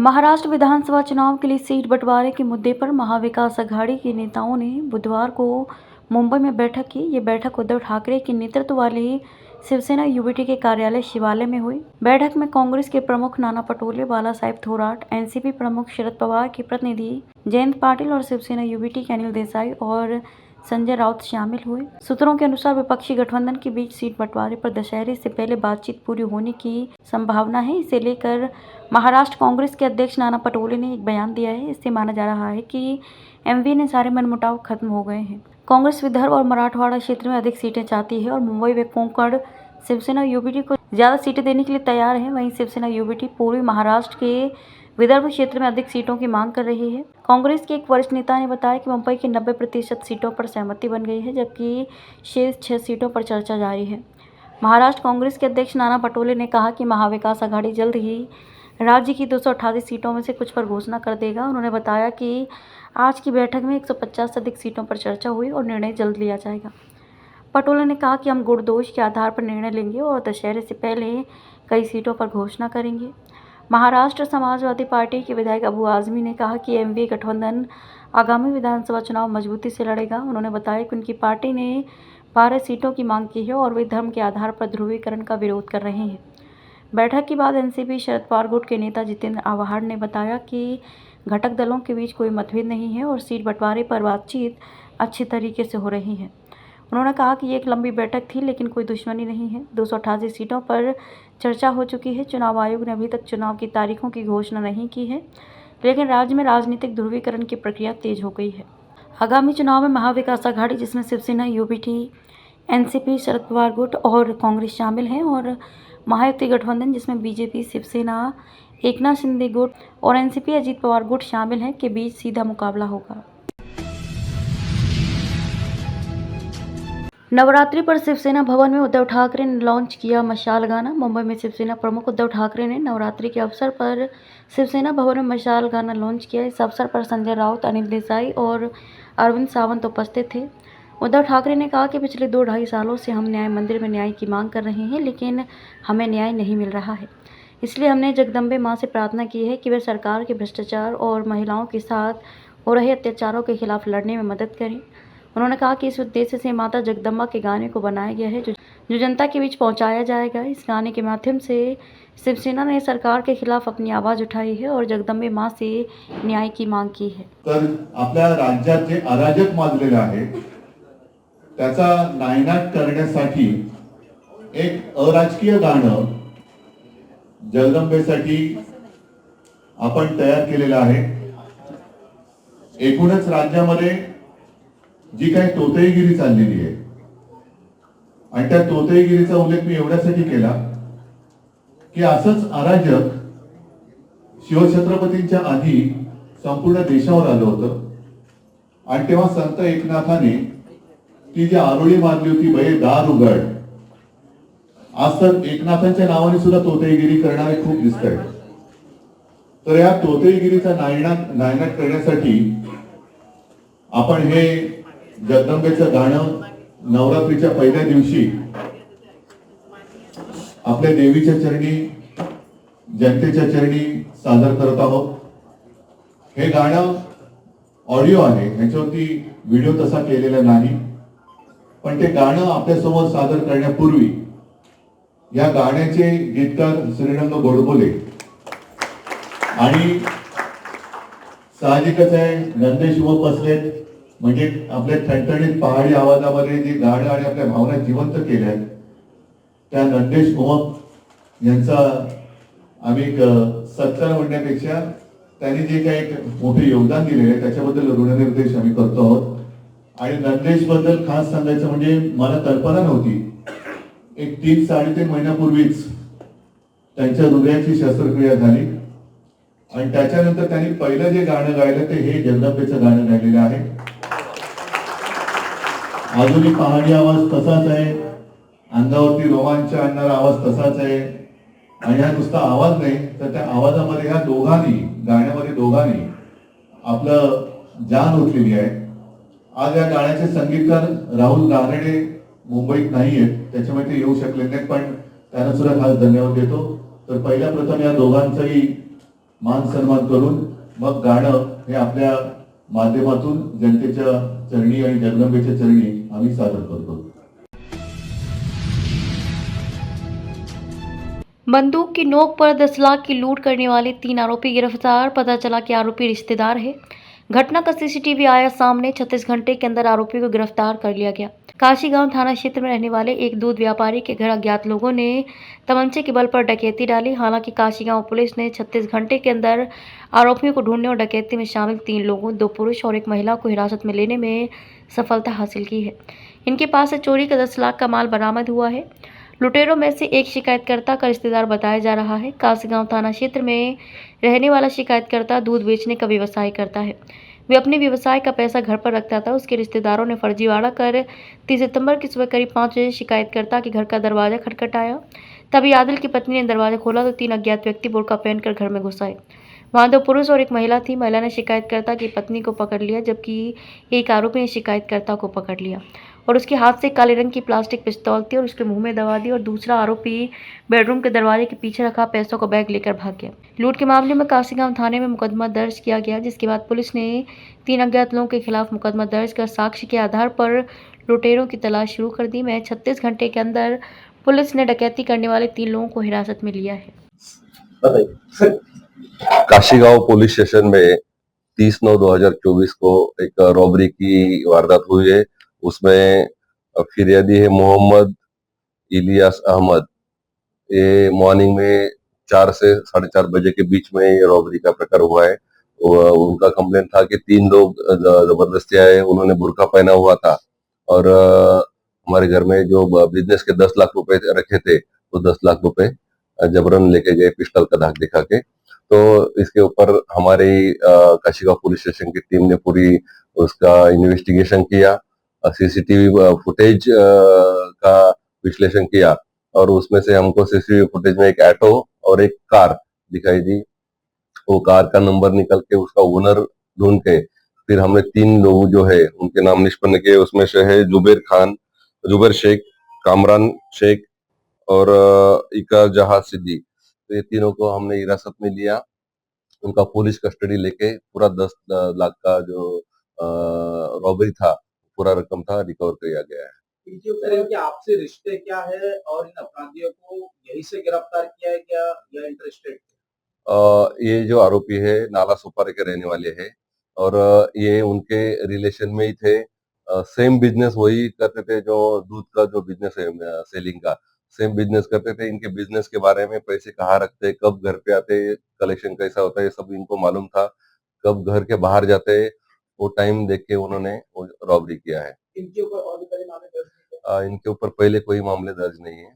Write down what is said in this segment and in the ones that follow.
महाराष्ट्र विधानसभा चुनाव के लिए सीट बंटवारे के मुद्दे पर महाविकास अघाड़ी के नेताओं ने बुधवार को मुंबई में बैठक की। ये बैठक उद्धव ठाकरे के नेतृत्व वाली शिवसेना यूबीटी के कार्यालय शिवालय में हुई। बैठक में कांग्रेस के प्रमुख नाना पटोले, बालासाहेब थोराट, एनसीपी प्रमुख शरद पवार के प्रतिनिधि जयंत पाटिल और शिवसेना यूबीटी के अनिल देसाई और संजय राउत शामिल हुए। सूत्रों के अनुसार विपक्षी गठबंधन के बीच सीट बंटवारे पर दशहरे से पहले बातचीत पूरी होने की संभावना है। इसे लेकर महाराष्ट्र कांग्रेस के अध्यक्ष नाना पटोले ने एक बयान दिया है। इससे माना जा रहा है कि एमवी ने सारे मनमुटाव खत्म हो गए हैं। कांग्रेस विदर्भ और मराठवाड़ा क्षेत्र में अधिक सीटें चाहती है और मुंबई व कोंकण शिवसेना यूबीटी को ज्यादा सीटें देने के लिए तैयार है। वहीं शिवसेना यूबीटी पूर्वी महाराष्ट्र के विदर्भ क्षेत्र में अधिक सीटों की मांग कर रही है। कांग्रेस के एक वरिष्ठ नेता ने बताया कि मुंबई की 90% सीटों पर सहमति बन गई है, जबकि शेष 6 सीटों पर चर्चा जारी है। महाराष्ट्र कांग्रेस के अध्यक्ष नाना पटोले ने कहा कि महाविकास अघाड़ी जल्द ही राज्य की 288 सीटों में से कुछ पर घोषणा कर देगा। उन्होंने बताया कि आज की बैठक में 150 से अधिक सीटों पर चर्चा हुई और निर्णय जल्द लिया जाएगा। पटोले ने कहा कि हम गुण दोष के आधार पर निर्णय लेंगे और दशहरे से पहले कई सीटों पर घोषणा करेंगे। महाराष्ट्र समाजवादी पार्टी के विधायक अबू आजमी ने कहा कि एमवी गठबंधन आगामी विधानसभा चुनाव मजबूती से लड़ेगा। उन्होंने बताया कि उनकी पार्टी ने 12 सीटों की मांग की है और वे धर्म के आधार पर ध्रुवीकरण का विरोध कर रहे हैं। बैठक के बाद एनसीपी शरद पवार गुट के नेता जितेंद्र आव्हाड ने बताया कि घटक दलों के बीच कोई मतभेद नहीं है और सीट बंटवारे पर बातचीत अच्छी तरीके से हो रही है। उन्होंने कहा कि ये एक लंबी बैठक थी, लेकिन कोई दुश्मनी नहीं है। 288 सीटों पर चर्चा हो चुकी है। चुनाव आयोग ने अभी तक चुनाव की तारीखों की घोषणा नहीं की है, लेकिन राज्य में राजनीतिक ध्रुवीकरण की प्रक्रिया तेज हो गई है। आगामी चुनाव में महाविकास अघाड़ी, जिसमें शिवसेना यूबीटी, एनसीपी, शरद पवार गुट और कांग्रेस शामिल हैं, और महायुति गठबंधन, जिसमें बीजेपी, शिवसेना, एकनाथ शिंदे गुट और एनसीपी अजीत पवार गुट शामिल हैं, के बीच सीधा मुकाबला होगा। नवरात्रि पर शिवसेना भवन में उद्धव ठाकरे ने लॉन्च किया मशाल गाना। मुंबई में शिवसेना प्रमुख उद्धव ठाकरे ने नवरात्रि के अवसर पर शिवसेना भवन में मशाल गाना लॉन्च किया। इस अवसर पर संजय राउत, अनिल देसाई और अरविंद सावंत उपस्थित थे। उद्धव ठाकरे ने कहा कि पिछले 2-2.5 सालों से हम न्याय मंदिर में न्याय की मांग कर रहे हैं, लेकिन हमें न्याय नहीं मिल रहा है। इसलिए हमने जगदम्बे मां से प्रार्थना की है कि वे सरकार के भ्रष्टाचार और महिलाओं के साथ हो रहे अत्याचारों के खिलाफ लड़ने में मदद करें। उन्होंने कहा कि इस उद्देश्य से माता जगदम्बा के गाने को बनाया गया है, जो जनता के बीच पहुंचाया जाएगा। इस गाने के माध्यम से शिवसेना ने सरकार के खिलाफ अपनी आवाज उठाई है और जगदम्बे मां से न्याय की मांग की है। तर आपल्या राज्यात जे अराजक माजलेले आहे त्याचा नायनाट करण्यासाठी एक अराजकीय गाणं जगदंबेसाठी आपण तयार केलेलं आहे। एकूणच राज्यामध्ये जी काही तोतेगिरी चाललेली आहे आणि त्या तोतेगिरीचा उल्लेख मी एवढ्यासाठी केला की असंच अराजक शिवछत्रपतींच्या आधी संपूर्ण देशावर आलं होतं आणि तेव्हा संत एकनाथाने ती जी आरोळी मारली होती, बये दार उघड, आज तर एकनाथांच्या नावाने सुद्धा तोतेगिरी करणारे खूप दिसत आहेत। तर या तोतेगिरीचा नायनाट करण्यासाठी आपण हे जगदंबेचं गाणं नवरात्रीच्या पहिल्या दिवशी आपल्या देवीच्या चरणी, जनतेच्या चरणी सादर करत आहोत। हे गाणं ऑडिओ आहे, ह्याच्यावरती व्हिडिओ तसा केलेला नाही, पण ते गाणं आपल्यासमोर सादर करण्यापूर्वी या गाण्याचे गीतकार श्रीरंग गोडबोले आणि साहजिकच आहे नंदेश उमप बसलेत, म्हणजे आपल्या ठणठणीत पहाडी आवाजामध्ये जे गाणं आणि आपल्या भावना जिवंत केल्या त्या नंदेश उमप यांचा आम्ही एक सत्कार म्हणण्यापेक्षा त्यांनी जे काही एक मोठे योगदान दिलेले आहे त्याच्याबद्दल ऋणनिर्देश आम्ही करतो आहोत। आणि नंदेश बद्दल खास सांगायचं म्हणजे मला कल्पना नव्हती, एक 3-3.5 महिन्यापूर्वीच त्यांच्या हृदयाची शस्त्रक्रिया झाली आणि त्याच्यानंतर त्यांनी पहिलं जे गाणं गायलं ते हे जगदंबेचं गाणं गायलेलं आहे। अजूनही पहाडी आवाज तसाच आहे, अंगावरती रोमांच आणणारा आवाज तसाच आहे आणि हा नुसता आवाज नाही तर त्या आवाजामध्ये ह्या दोघांनी, गाण्यामध्ये दोघांनी आपलं जान ओतलेली आहे। आज या गाण्याचे संगीतकार राहुल रानडे मुंबईत नाही आहेत, त्याच्यामुळे ते येऊ शकले नाहीत, पण त्यांना सुद्धा खास धन्यवाद देतो। तर पहिल्या प्रथम या दोघांचंही मान सन्मान करून मग गाणं हे आपल्या माध्यमातून जनतेच्या चरणी आणि जगदंबेच्या चरणी आम्ही सादर करतो. बंदूक की नोक पर 10 लाख की लूट करने वाले 3 आरोपी गिरफ्तार। पता चला कि आरोपी रिश्तेदार है। घटना का सीसीटीवी आया सामने। 36 घंटे के अंदर आरोपी को गिरफ्तार कर लिया गया। काशीगांव थाना क्षेत्र में रहने वाले एक दूध व्यापारी के घर अज्ञात लोगों ने तमंचे के बल पर डकैती डाली। हालांकि काशीगांव पुलिस ने 36 घंटे के अंदर आरोपियों को ढूंढने और डकैती में शामिल 3 लोगों, 2 पुरुष और 1 महिला को हिरासत में लेने में सफलता हासिल की है। इनके पास से चोरी का 10 लाख का माल बरामद हुआ है। लुटेरों में से एक शिकायतकर्ता का रिश्तेदार बताया जा रहा है। कासीगांव थाना क्षेत्र में रहने वाला शिकायतकर्ता दूध बेचने का व्यवसाय करता है। वे अपने व्यवसाय का पैसा घर पर रखता था। उसके रिश्तेदारों ने फर्जीवाड़ा कर 30 सितंबर की सुबह करीब 5 बजे शिकायतकर्ता के घर का दरवाजा खटखटाया। तभी आदिल की पत्नी ने दरवाजा खोला तो 3 अज्ञात व्यक्ति बुर्का पहनकर घर में घुस आए। वहां 2 पुरुष और 1 महिला थी। महिला ने शिकायतकर्ता की पत्नी को पकड़ लिया, जबकि एक आरोपी ने शिकायतकर्ता को पकड़ लिया और उसके हाथ से काले रंग की प्लास्टिक पिस्तौल थी और उसके मुंह में दवा दी। और दूसरा आरोपी बेडरूम के दरवाजे के पीछे रखा पैसों का बैग लेकर भाग गया। लूट के मामले में कासीगांव थाने में मुकदमा दर्ज किया गया, जिसके बाद पुलिस ने 3 अज्ञात लोगों के खिलाफ मुकदमा दर्ज कर साक्ष्य के आधार पर लुटेरों की तलाश शुरू कर दी। में 36 घंटे के अंदर पुलिस ने डकैती करने वाले 3 लोगों को हिरासत में लिया है। काशीगांव पुलिस स्टेशन में 30/9/2024 को एक रॉबरी की वारदात हुई है। उसमें फिरियादी है मोहम्मद इलियास अहमद। ये मॉर्निंग में 4 से 4:30 बजे के बीच में ये रॉबरी का प्रकार हुआ है। उनका कंप्लेंट था कि 3 लोग जबरदस्ती आए, उन्होंने बुर्का पहना हुआ था और हमारे घर में जो बिजनेस के 10 लाख रुपए रखे थे, तो 10 लाख रुपए जबरन लेके गए पिस्टल का धाक दिखा के। तो इसके ऊपर हमारी काशीगांव पुलिस स्टेशन की टीम ने पूरी उसका इन्वेस्टिगेशन किया, सीसीटीवी फुटेज का विश्लेषण किया और उसमें से हमको सीसीटीवी फुटेज में एक ऑटो और एक कार दिखाई दी। वो कार का नंबर निकल के उसका ओनर ढूंढ के फिर हमने 3 लोग जो है उनके नाम निष्पन्न किए। उसमें से है जुबेर शेख, कामरान शेख और इकर जहाज सिद्दीकी। तो ये तीनों को हमने हिरासत में लिया। उनका पुलिस कस्टडी लेके पूरा 10 लाख का जो रॉबरी था, पूरा रकम था, रिकवर किया गया है। इनके आपसे रिश्ते क्या है और इन अपराधियों को यहीं से गिरफ्तार किया है क्या या इंटरेस्टेड? ये जो आरोपी है नाला सुपारी के रहने वाले हैं और ये उनके रिलेशन में ही थे। सेम बिजनेस वही करते थे जो दूध का जो बिजनेस है, सेलिंग का सेम बिजनेस करते थे। इनके बिजनेस के बारे में पैसे कहाँ रखते, कब घर पे आते, कलेक्शन कैसा होता है, ये सब इनको मालूम था। कब घर के बाहर जाते, वो टाइम देख के उन्होंने रॉबरी किया है। इनके ऊपर और भी कई मामले दर्ज किए? इनके ऊपर पहले कोई मामले दर्ज नहीं है।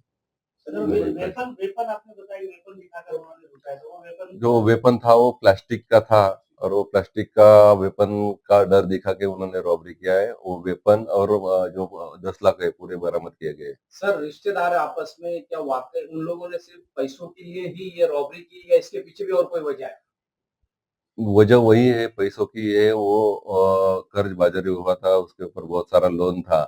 वेपन आपने बताया, वेपन दिखाकर उन्होंने लुटाया, तो वो वेपन जो वेपन था वो प्लास्टिक का था और वो प्लास्टिक का वेपन का डर दिखा के उन्होंने रॉबरी किया है। वो वेपन और जो 10 लाख है पूरे बरामद किए गए। सर, रिश्तेदार आपस में क्या वाकई उन लोगों ने सिर्फ पैसों के लिए ही ये रॉबरी की या इसके पीछे भी और कोई वजह है? वजह वही है, पैसों की है। वो कर्ज बाजारी हुआ था, उसके ऊपर बहुत सारा लोन था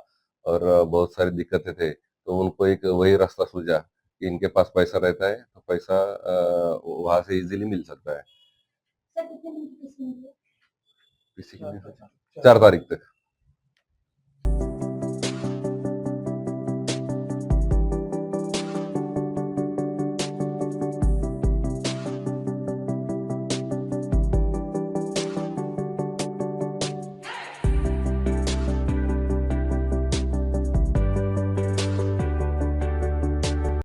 और बहुत सारी दिक्कतें थे। तो उनको एक वही रास्ता सूझा कि इनके पास पैसा रहता है तो पैसा वहां से इजीली मिल सकता है। किसी 4 तारीख तक।